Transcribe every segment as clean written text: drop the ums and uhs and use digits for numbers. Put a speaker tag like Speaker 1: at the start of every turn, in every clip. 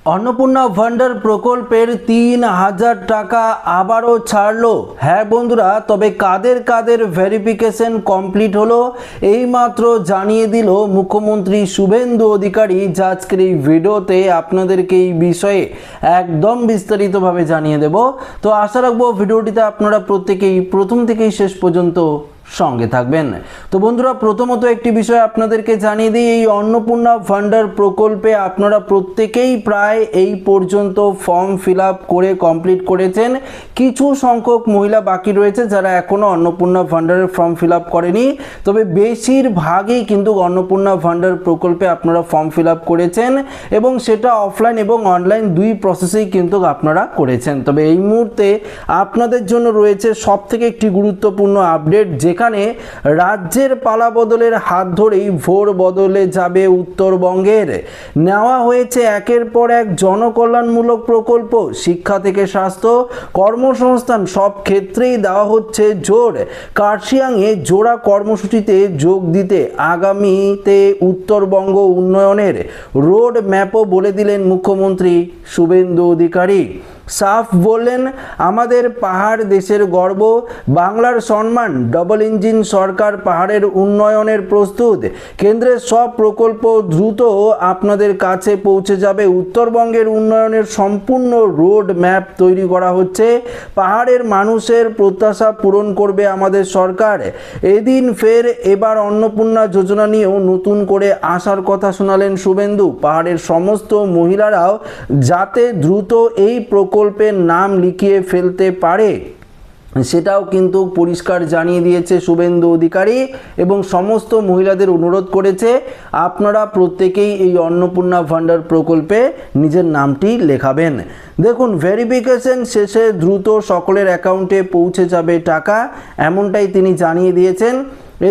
Speaker 1: अन्नपूर्णा भांडार प्रकल्पेर 3000 टाका आबारो छाड़लो। हाँ बंधुरा तबे कादेर कादेर भेरिफिकेशन कमप्लीट हलो एई मात्र जानिए दिल मुख्यमंत्री शुभेंदु अधिकारी। आजकेर एई भिडियोते आपनादेरके एई विषये एकदम विस्तारित भावे जानिए देब। तो आशा राखबो भिडियोटिते आपनारा प्रत्येकेई प्रथम थेकेई शेष पर्यन्त संगे थाकबेन। तो बंधुरा प्रथमत एक विषय आपनादेरके जानिए दी, এই अन्नपूर्णा ভান্ডার प्रकल्पे आपनारा प्रत्येकेई प्राय এই পর্যন্ত फर्म फिल आप करे कमप्लीट करेছেন। কিছু সংখ্যক মহিলা বাকি রয়েছে যারা এখনো अन्नपूर्णा ভান্ডারের फर्म फिल आप করেনি, তবে বেশিরভাগই কিন্তু अन्नपूर्णा ভান্ডার প্রকল্পে আপনারা फर्म फिल आप করেছেন এবং সেটা অফলাইন এবং অনলাইন দুই প্রসেসেই কিন্তু আপনারা করেছেন। তবে এই মুহূর্তে আপনাদের জন্য রয়েছে সবথেকে একটি গুরুত্বপূর্ণ আপডেট, যেখানে রাজ্যের পালা বদলের হাত ধরেই ভোর বদলে যাবে উত্তরবঙ্গের। নেওয়া হয়েছে একের পর এক জনকল্যাণমূলক প্রকল্প, শিক্ষা থেকে স্বাস্থ্য, কর্মসংস্থান সব ক্ষেত্রেই দেওয়া হচ্ছে জোর। কার্শিয়াংয়ে জোড়া কর্মসূচিতে যোগ দিতে আগামীতে উত্তরবঙ্গ উন্নয়নের রোড ম্যাপও বলে দিলেন মুখ্যমন্ত্রী শুভেন্দু অধিকারী। সাফ বললেন, আমাদের পাহাড় দেশের গর্ব, বাংলার সম্মান। ডবল ইঞ্জিন সরকার পাহাড়ের উন্নয়নের প্রস্তুত। কেন্দ্রের সব প্রকল্প দ্রুত আপনাদের কাছে পৌঁছে যাবে। উত্তরবঙ্গের উন্নয়নের সম্পূর্ণ রোড ম্যাপ তৈরি করা হচ্ছে। পাহাড়ের মানুষের প্রত্যাশা পূরণ করবে আমাদের সরকার। এদিন ফের এবার অন্নপূর্ণা যোজনা নিয়েও নতুন করে আসার কথা শোনালেন শুভেন্দু। পাহাড়ের সমস্ত মহিলারাও যাতে দ্রুত এই প্রকল্পের নাম লিখিয়ে ফেলতে পারে সেটাও কিন্তু পরিষ্কার জানিয়ে দিয়েছে শুভেন্দু অধিকারী এবং সমস্ত মহিলাদের অনুরোধ করেছে আপনারা প্রত্যেকেই এই অন্নপূর্ণা ভান্ডার প্রকল্পে নিজের নামটি লেখাবেন। দেখুন, ভেরিফিকেশন শেষে দ্রুত সকলের অ্যাকাউন্টে পৌঁছে যাবে টাকা, এমনটাই তিনি জানিয়ে দিয়েছেন।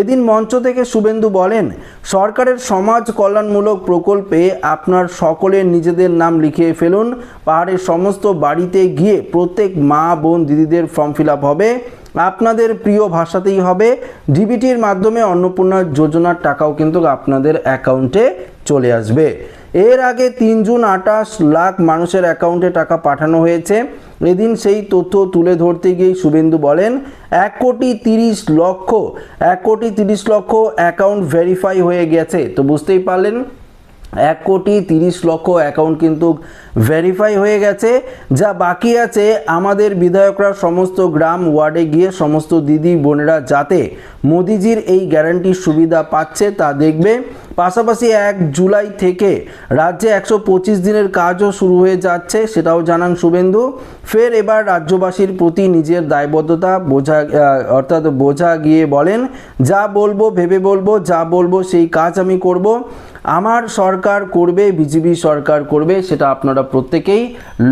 Speaker 1: এদিন মঞ্চ থেকে শুভেন্দু বলেন, সরকারের সমাজ কল্যাণমূলক প্রকল্পে আপনার সকলের নিজেদের নাম লিখিয়ে ফেলুন। পাহাড়ের সমস্ত বাড়িতে গিয়ে প্রত্যেক মা বোন দিদিদের ফর্ম ফিল আপ হবে, আপনাদের প্রিয় ভাষাতেই হবে। ডিবিটির মাধ্যমে অন্নপূর্ণা যোজনার টাকাও কিন্তু আপনাদের অ্যাকাউন্টে চলে আসবে। এর আগে 3 জুন 28 লাখ মানুষের অ্যাকাউন্টে টাকা পাঠানো হয়েছে। এদিন সেই তথ্য তুলে ধরতে গিয়ে শুভেন্দু বলেন, 1,30,00,000 অ্যাকাউন্ট ভেরিফাই হয়ে গেছে। তো বুঝতেই পারলেন, 1,30,00,000 অ্যাকাউন্ট কিন্তু ভেরিফাই হয়ে গেছে। যা বাকি আছে, আমাদের বিধায়করা সমস্ত গ্রাম ওয়ার্ডে গিয়ে সমস্ত দিদি বোনেরা যাতে মোদিজির এই গ্যারান্টির সুবিধা পাচ্ছে তা দেখবে। পাশাপাশি 1 জুলাই থেকে রাজ্যে 125 দিনের কাজও শুরু হয়ে যাচ্ছে, সেটাও জানান শুভেন্দু। ফের এবার রাজ্যবাসীর প্রতি নিজের দায়বদ্ধতা বোঝা গিয়ে বলেন, যা বলবো ভেবে বলবো, যা বলবো সেই কাজ আমি করব। আমার সরকার করবে, বিজেপি সরকার করবে, সেটা আপনারা প্রত্যেকেই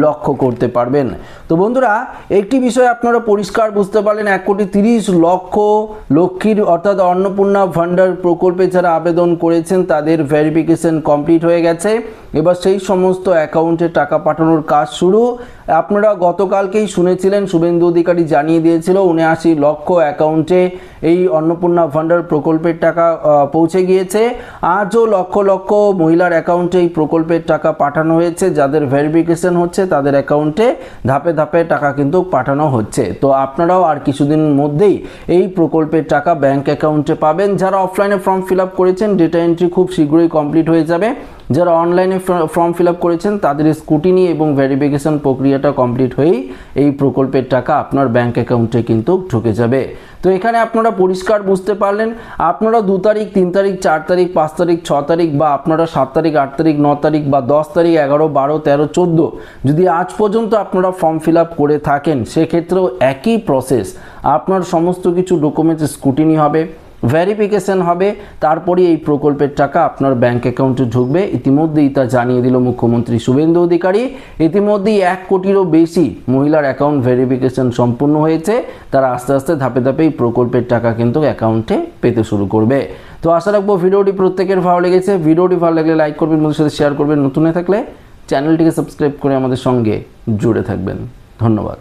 Speaker 1: লক্ষ্য করতে পারবেন। তো বন্ধুরা, একটি বিষয় আপনারা পরিষ্কার বুঝতে পারলেন, 1,30,00,000 লক্ষ্মীর অর্থাৎ অন্নপূর্ণা ভান্ডার প্রকল্পে যারা আবেদন করেছেন তাদের ভেরিফিকেশন কমপ্লিট হয়ে গেছে। এবার সেই সমস্ত অ্যাকাউন্টে টাকা পাঠানোর কাজ শুরু। আপনারা গতকালকেই শুনেছিলেন শুভেন্দু অধিকারী জানিয়ে দিয়েছিল 79 লক্ষ অ্যাকাউন্টে এই অন্নপূর্ণা ভান্ডার প্রকল্পের টাকা পৌঁছে গিয়েছে। আজও লক্ষ লক্ষ মহিলার অ্যাকাউন্টে এই প্রকল্পের টাকা পাঠানো হয়েছে। যাদের ভেরিফিকেশন হচ্ছে তাদের অ্যাকাউন্টে ধাপে ধাপে টাকা কিন্তু পাঠানো হচ্ছে। তো আপনারাও আর কিছুদিনের মধ্যেই এই প্রকল্পের টাকা ব্যাংক অ্যাকাউন্টে পাবেন। যারা অফলাইনে ফর্ম ফিল আপ করেছেন ডেটা এন্ট্রি খুব শীঘ্রই কমপ্লিট হয়ে যাবে। যারা অনলাইনে ফর্ম ফিল আপ করেছেন তাদের স্ক্রুটিনি এবং ভেরিফিকেশন প্রক্রিয়াটা কমপ্লিট হয়েই এই প্রকল্পের টাকা আপনার ব্যাংক অ্যাকাউন্টে কিন্তু ঢুকে যাবে। তো এখানে আপনারা পরিষ্কার বুঝতে পারলেন, আপনারা 2 তারিখ 3 তারিখ 4 তারিখ 5 তারিখ 6 তারিখ বা আপনারা 7 তারিখ 8 তারিখ 9 তারিখ বা 10 তারিখ 11 12 13 14 যদি আজ পর্যন্ত আপনারা ফর্ম ফিল আপ করে থাকেন, সেক্ষেত্রেও একই প্রসেস। আপনার সমস্ত কিছু ডকুমেন্টস স্ক্রুটিনি হবে, ভেরিফিকেশন হবে, তারপরে এই প্রকল্পের টাকা আপনার ব্যাংক অ্যাকাউন্টে ঢুকবে। ইতিমধ্যেই তা জানিয়ে দিল মুখ্যমন্ত্রী শুভেন্দু অধিকারী। ইতিমধ্যেই 1 কোটিরও বেশি মহিলার অ্যাকাউন্ট ভেরিফিকেশন সম্পূর্ণ হয়েছে। তারা আস্তে আস্তে ধাপে ধাপে এই প্রকল্পের টাকা কিন্তু অ্যাকাউন্টে পেতে শুরু করবে। তো আশা রাখবো ভিডিওটি প্রত্যেকের ভালো লেগেছে। ভিডিওটি ভালো লাগলে লাইক করবেন, বন্ধুদের সাথে শেয়ার করবেন। নতুন হয়ে থাকলে চ্যানেলটিকে সাবস্ক্রাইব করে আমাদের সঙ্গে জুড়ে থাকবেন। ধন্যবাদ।